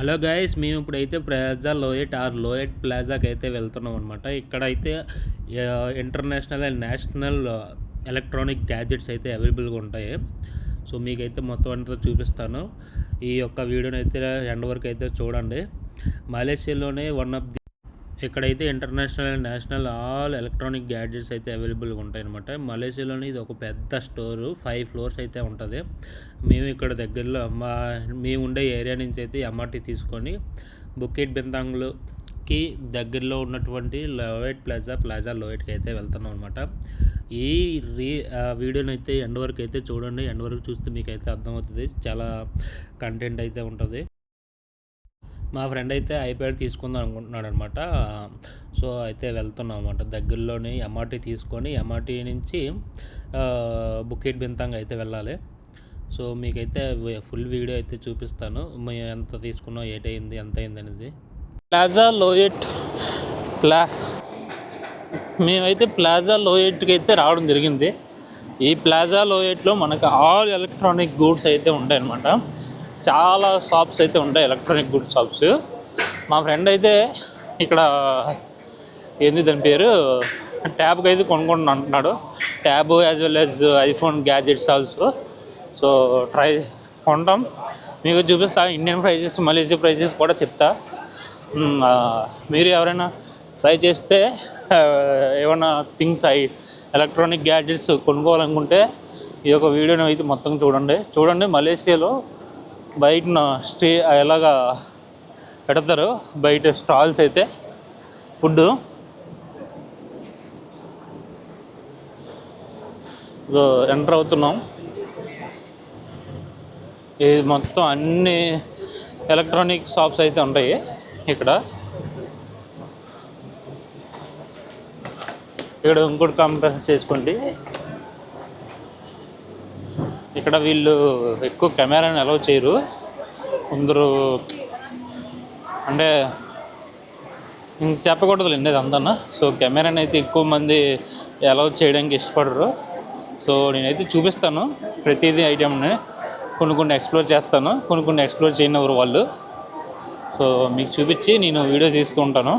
Hello guys, మేము ఇప్పుడైతే plaza లోయట్ లోయట్ ప్లాజాకి అయితే వెళ్తున్నాం అనమాట. ఇక్కడైతే international and national electronic gadgets అయితే అవైలబుల్గా ఉంటాయి. సో మీకైతే మొత్తం అంతా చూపిస్తాను. ఈ యొక్క వీడియోని అయితే ఎండ్ వరకు అయితే చూడండి. మలేషియాలోనే వన్ ఆఫ్ ది ఇక్కడైతే international and national all electronic gadgets అయితే అవైలబుల్గా ఉంటాయి అనమాట. మలేషియాలోని ఇది ఒక పెద్ద స్టోరు, 5 ఫ్లోర్స్ అయితే ఉంటుంది. మేము ఇక్కడ దగ్గరలో మేము ఉండే ఏరియా నుంచి అయితే ఎంఆర్టీ తీసుకొని బుకెట్ బింతాంగ్లోకి దగ్గరలో ఉన్నటువంటి లోయట్ ప్లాజా లోయట్కి అయితే వెళ్తున్నాం అనమాట. ఈ వీడియోని అయితే ఎండ్ వరకు అయితే చూడండి. ఎండ్ వరకు చూస్తే మీకు అయితే అర్థమవుతుంది. చాలా కంటెంట్ అయితే ఉంటుంది. మా ఫ్రెండ్ అయితే ఐప్యాడ్ తీసుకుందాం అనుకుంటున్నాడు అనమాట. సో అయితే వెళ్తున్నాం అనమాట. దగ్గరలోని ఎంఆర్టీ తీసుకొని ఎంఆర్టీ నుంచి బుకెట్ బింతాంగ్ అయితే వెళ్ళాలి. సో మీకైతే ఫుల్ వీడియో అయితే చూపిస్తాను. మేము ఎంత తీసుకున్నాం, ఏటైంది, ఎంత అయింది అనేది. ప్లాజా లోయట్ మేమైతే ప్లాజా లోయట్కి అయితే రావడం జరిగింది. ఈ ప్లాజా లోయట్లో మనకు ఆల్ ఎలక్ట్రానిక్ గూడ్స్ అయితే ఉంటాయి అన్నమాట. చాలా షాప్స్ అయితే ఉంటాయి, ఎలక్ట్రానిక్ గుడ్స్ షాప్స్. మా ఫ్రెండ్ అయితే ఇక్కడ ఏంది దాని పేరు, ట్యాబ్కి అయితే కొనుక్కుంటున్నా అంటున్నాడు. Tab as well as iPhone gadgets also. So try కొంటాం, మీకు చూపిస్తా. ఇండియన్ ప్రైజెస్, మలేషియా ప్రైజెస్ కూడా చెప్తా. మీరు ఎవరైనా ట్రై చేస్తే ఏమైనా థింగ్స్ ఎలక్ట్రానిక్ గ్యాడ్జెట్స్ కొనుక్కోవాలనుకుంటే ఈ యొక్క వీడియోని అయితే మొత్తం చూడండి. మలేషియాలో బయట ఎలాగా పెడతారు, బయట స్టాల్స్ అయితే ఫుడ్. ఎంటర్ అవుతున్నాం. ఇది మొత్తం అన్ని ఎలక్ట్రానిక్ షాప్స్ అయితే ఉంటాయి ఇక్కడ. ఇంకోటి కంపేర్ చేసుకోండి. ఇక్కడ వీళ్ళు ఎక్కువ కెమెరాని అలౌ చేయరు. కొందరు అంటే ఇంక చెప్పకూడదులేండి అంతా. సో కెమెరాని అయితే ఎక్కువ మంది అలౌ చేయడానికి ఇష్టపడరు. సో నేనైతే చూపిస్తాను ప్రతిదీ ఐటెంని. కొన్ని ఎక్స్ప్లోర్ చేస్తాను, కొన్ని ఎక్స్ప్లోర్ చేయనివ్వరు వాళ్ళు. సో మీకు చూపించి నేను వీడియో తీస్తూ ఉంటాను.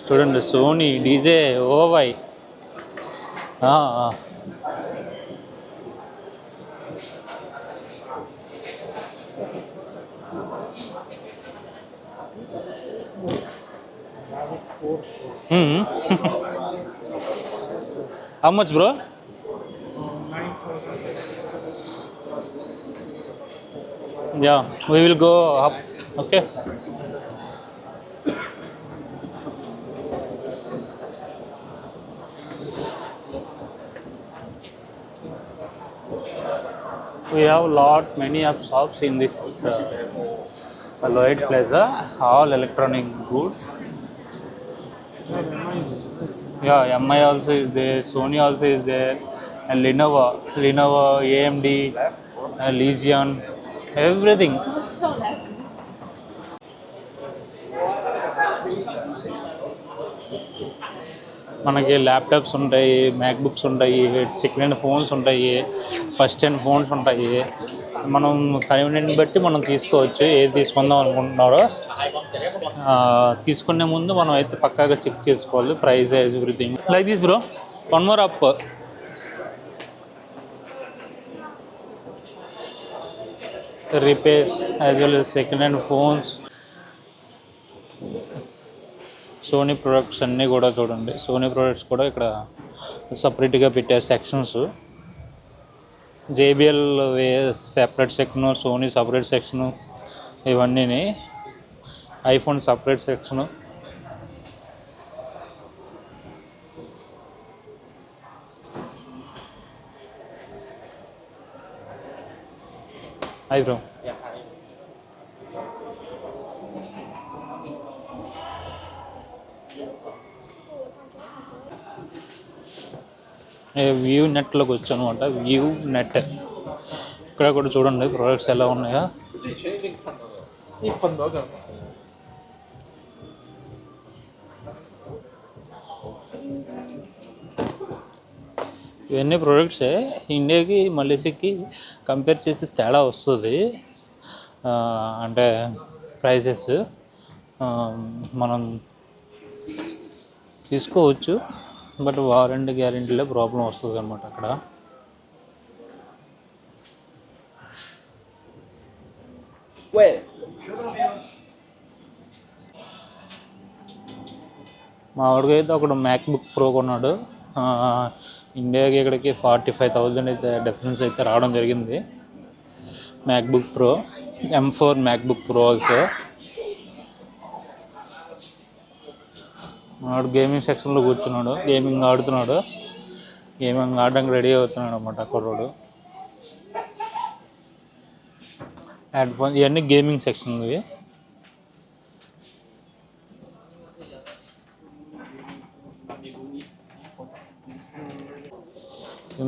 చూడండి, సోనీ డీజే ఓవై. How much, bro? Yeah, we will go up. Okay. We have many of shops in this Lloyd Plaza, all electronic goods. Yeah, MI also is there, Sony also is there, and Lenovo, AMD, Legion, everything. మనకి laptops ఉంటాయి, MacBooks ఉంటాయి, second hand phones ఉంటాయి, first hand phones ఉంటాయి. మనం కన్వీనియంట్ని బట్టి మనం తీసుకోవచ్చు. ఏది తీసుకుందాం అనుకుంటున్నారో తీసుకునే ముందు మనం అయితే పక్కాగా చెక్ చేసుకోవాలి price, everything. Like this bro, one more up. Repairs as well as second hand phones. Sony products అన్నీ కూడా చూడండి. సోనీ ప్రొడక్ట్స్ కూడా ఇక్కడ సపరేట్గా పెట్టారు sections. JBL separate section, Sony separate section, ఇవన్నీ. IPhone separate section. Hi bro. View నెట్లోకి వచ్చాను అనమాట. వ్యూ నెట్ ఇక్కడ కూడా చూడండి ప్రోడక్ట్స్ ఎలా ఉన్నాయో. ఇవన్నీ ప్రొడక్ట్సే ఇండియాకి మలేషియాకి కంపేర్ చేస్తే తేడా వస్తుంది. అంటే ప్రైసెస్ మనం తీసుకోవచ్చు, బట్ వారంటీ గ్యారెంటీలో ప్రాబ్లం వస్తుంది అనమాట అక్కడ. మా వాడికి అయితే ఒకడు మ్యాక్బుక్ ప్రో కొన్నాడు. ఇండియాకి ఇక్కడికి 45,000 అయితే డిఫరెన్స్ అయితే రావడం జరిగింది. MacBook pro M4 MacBook pro also. వాడు గేమింగ్ సెక్షన్లో కూర్చున్నాడు, గేమింగ్ ఆడుతున్నాడు, గేమింగ్ ఆడడానికి రెడీ అవుతున్నాడు అన్నమాట కుర్రోడు. హెడ్ ఫోన్ ఇవన్నీ గేమింగ్ సెక్షన్ ఇవి.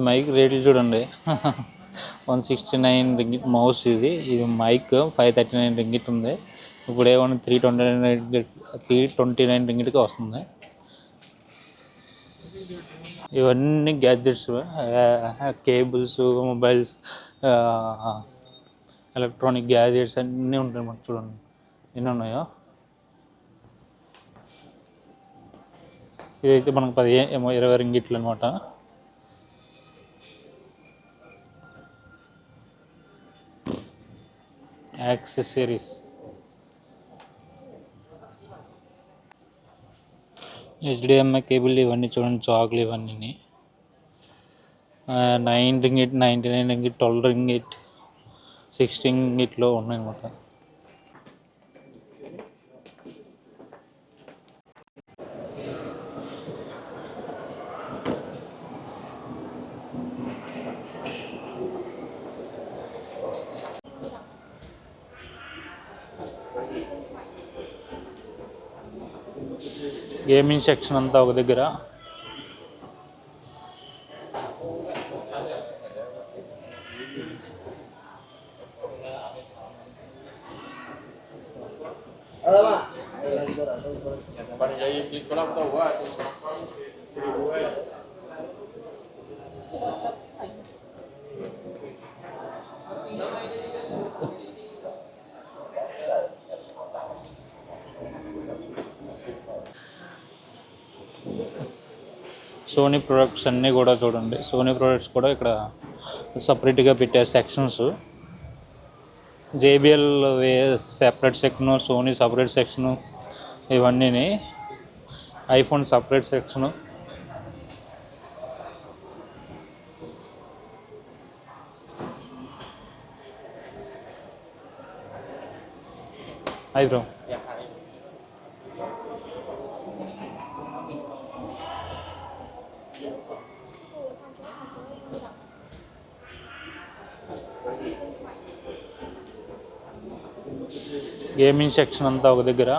మైక్ రేట్లు చూడండి. 169 రింగిట్ మౌస్. ఇది మైక్ 539 రింగిట్ ఉంది. ఇప్పుడు ఏమన్నా 329 రింగిట్కి వస్తుంది. ఇవన్నీ gadgets, cables, mobiles, electronic gadgets అన్నీ ఉంటాయి మనకు. చూడండి ఎన్ని ఉన్నాయో. ఇదైతే మనకు 20 రింగిట్లు అనమాట. యాక్సెసరీస్, HDMI కేబుల్ ఇవన్నీ చూడండి, చాకులు ఇవన్నీ 9 రింగిట్, 99 రింగిట్, 12 రింగిట్, 16 రింగిట్లో ఉన్నాయన్నమాట. గేమింగ్ సెక్షన్ అంతా ఒక దగ్గర. సోనీ ప్రొడక్ట్స్ అన్నీ కూడా చూడండి. సోనీ ప్రొడక్ట్స్ కూడా ఇక్కడ సపరేట్గా పెట్టే sections. JBL separate section, Sony separate section, ఇవన్నీ iPhone separate section. Hi bro. Gaming section అంతా ఒక దగ్గర.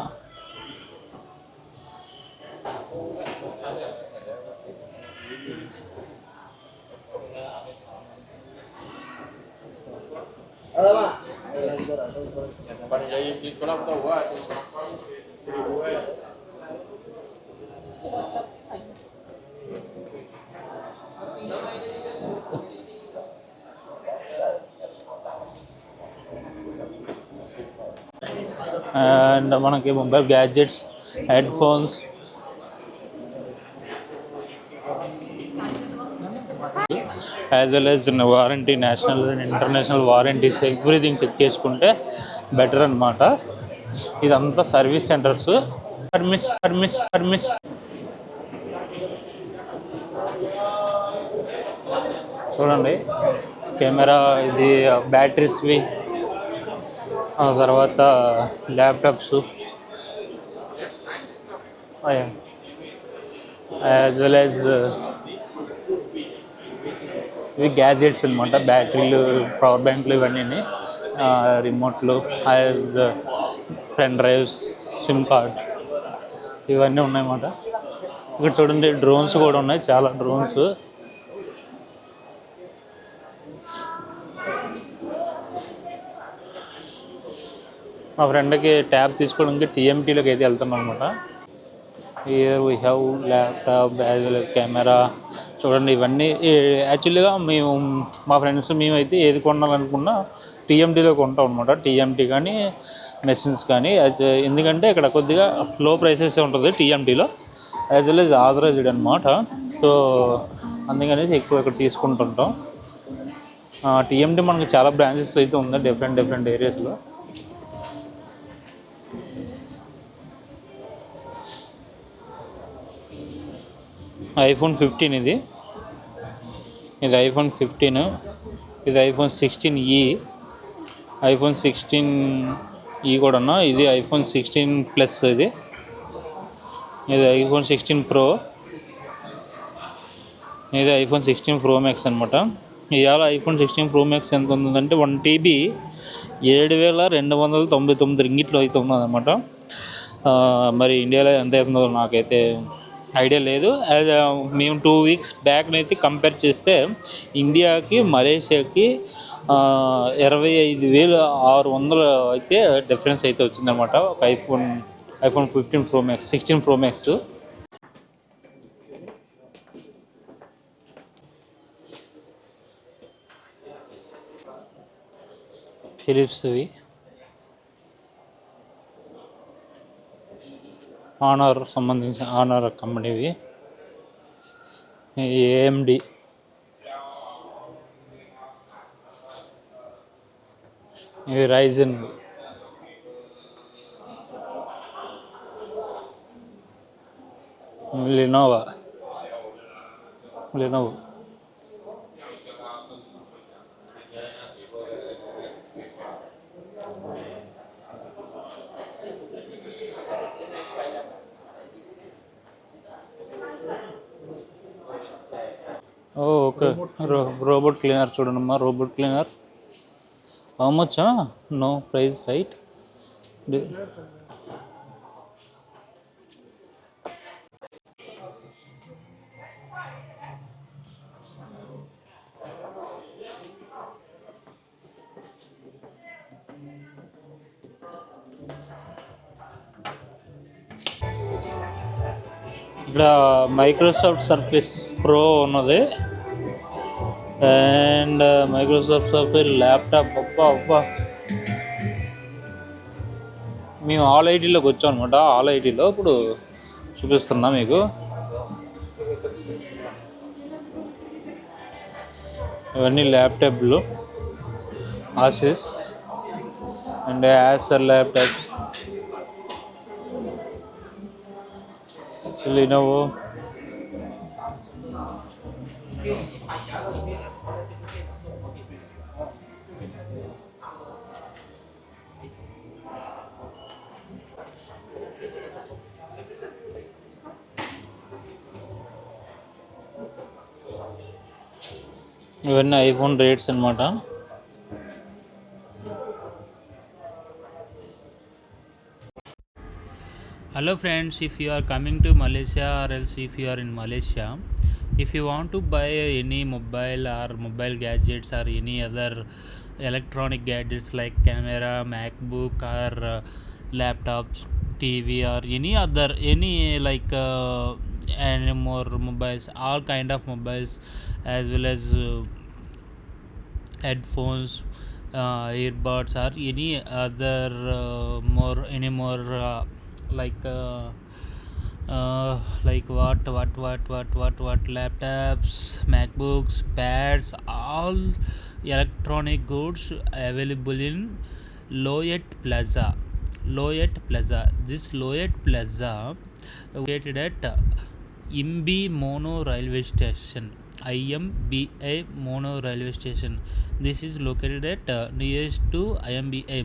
అండ్ మనకి mobile gadgets, headphones, as well as warranty, national and international warranties, everything check చేసుకుంటే బెటర్ అనమాట. ఇదంతా సర్వీస్ సెంటర్స్. పర్మిస్ చూడండి, camera, ఇది బ్యాటరీస్వి, ఆ తర్వాత ల్యాప్టాప్స్, యాజ్ వెల్ యాజ్ ఇవి గ్యాజెట్స్ అనమాట. బ్యాటరీలు, పవర్ బ్యాంకులు, ఇవన్నీ రిమోట్లు, as pen drives, sim card, ఇవన్నీ ఉన్నాయన్నమాట. ఇక్కడ చూడండి డ్రోన్స్ కూడా ఉన్నాయి, చాలా డ్రోన్స్. మా ఫ్రెండ్కి ట్యాబ్ తీసుకోవడానికి TMTలోకి అయితే వెళ్తున్నాం అనమాట. Here we have laptop, as well camera, చూడండి ఇవన్నీ యాక్చువల్గా మేము మా ఫ్రెండ్స్ మేమైతే ఏది కొనాలనుకున్నా టీఎంటీలో కొంటాం అనమాట. టీఎంటీ కానీ మెషిన్స్ కానీ ఎందుకంటే ఇక్కడ కొద్దిగా లో ప్రైసెస్ ఉంటుంది టీఎంటీలో, యాజ్ వెల్ యాజ్ ఆథరైజ్డ్ అనమాట. సో అందుకనేసి ఎక్కువ ఇక్కడ తీసుకుంటుంటాం. టీఎంటీ మనకి చాలా బ్రాంచెస్ అయితే ఉంది డిఫరెంట్ ఏరియాస్లో. ఐఫోన్ 15 ఇది ఐఫోన్ 15, ఇది ఐఫోన్ 16e, ఐఫోన్ 16e కూడా, ఇది ఐఫోన్ 16 ప్లస్, ఇది ఐఫోన్ 16 ప్రో, ఇది ఐఫోన్ 16 ప్రో మ్యాక్స్ అనమాట. ఇవాళ ఐఫోన్ 16 ప్రో మ్యాక్స్ ఎంత ఉందంటే 1 TB 7,299 రింగిట్లో అయితే ఉన్నదన్నమాట. మరి ఇండియాలో ఎంత అవుతుందో నాకైతే ఐడియా లేదు. మేము 2 వీక్స్ బ్యాక్నైతే కంపేర్ చేస్తే ఇండియాకి మలేషియాకి 25,600 అయితే డిఫరెన్స్ అయితే వచ్చిందనమాట. ఒక iPhone 15 pro max 16 pro max. ఫిలిప్స్వి, ఆనర్ సంబంధించిన ఆనర్ కంపెనీవి, ఏఎండి, ఇవి Ryzen, Lenovo. Okay, robot cleaner చూడండమ్మా. Robot cleaner how much? No price, right? ఇక్కడ మైక్రోసాఫ్ట్ సర్ఫేస్ ప్రో ఉన్నది అండ్ మైక్రోసాఫ్ట్ సర్ఫేస్ ల్యాప్టాప్. అబ్బా మేము ఆల్ ఐటీలోకి వచ్చాం అనమాట. ఆల్ ఐటీలో ఇప్పుడు చూపిస్తున్నా మీకు. ఇవన్నీ ల్యాప్టాప్లు, ఆసిస్ అండ్ యాసర్ ల్యాప్టాప్స్, లెనోవో, ఇవన్నీ ఐఫోన్ రేట్స్ అనమాట. Hello friends, if you are coming to Malaysia or else if you are in Malaysia, if you want to buy any mobile or mobile gadgets or any other electronic gadgets like camera, MacBook or laptops, TV or any like any more mobiles, all kind of mobiles, as well as headphones, earbuds or any other any more like what laptops, MacBooks, pads, all electronic goods available in Loyat Plaza. This Loyat Plaza located at Imbi Mono Railway Station. IMBA Mono Railway Station. This is located at nearest to IMBA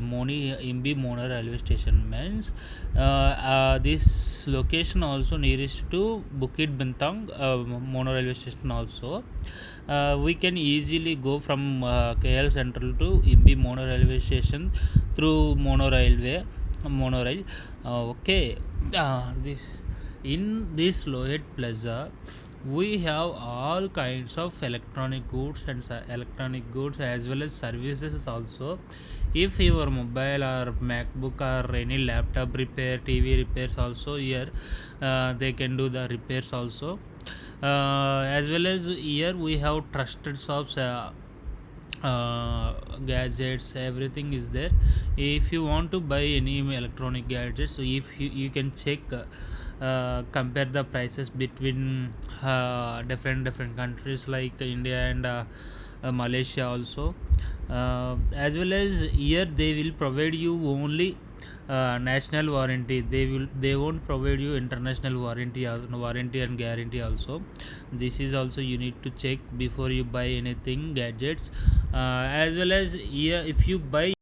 Imbi Mono Railway Station. Means this location also nearest to Bukit Bintang Mono Railway Station also. We can easily go from KL Central to Imbi Mono Railway Station through monorail. Okay, in this Loyat Plaza we have all kinds of electronic goods and electronic goods as well as services also. If your mobile or MacBook or any laptop repair, TV repairs also, here they can do the repairs also. As well as here we have trusted shops, gadgets, everything is there. If you want to buy any electronic gadgets, so if you can check, compare the prices between different countries like India and Malaysia also. As well as here they will provide you only national warranty. They won't provide you international warranty and guarantee also. This is also you need to check before you buy anything gadgets. As well as here, if you buy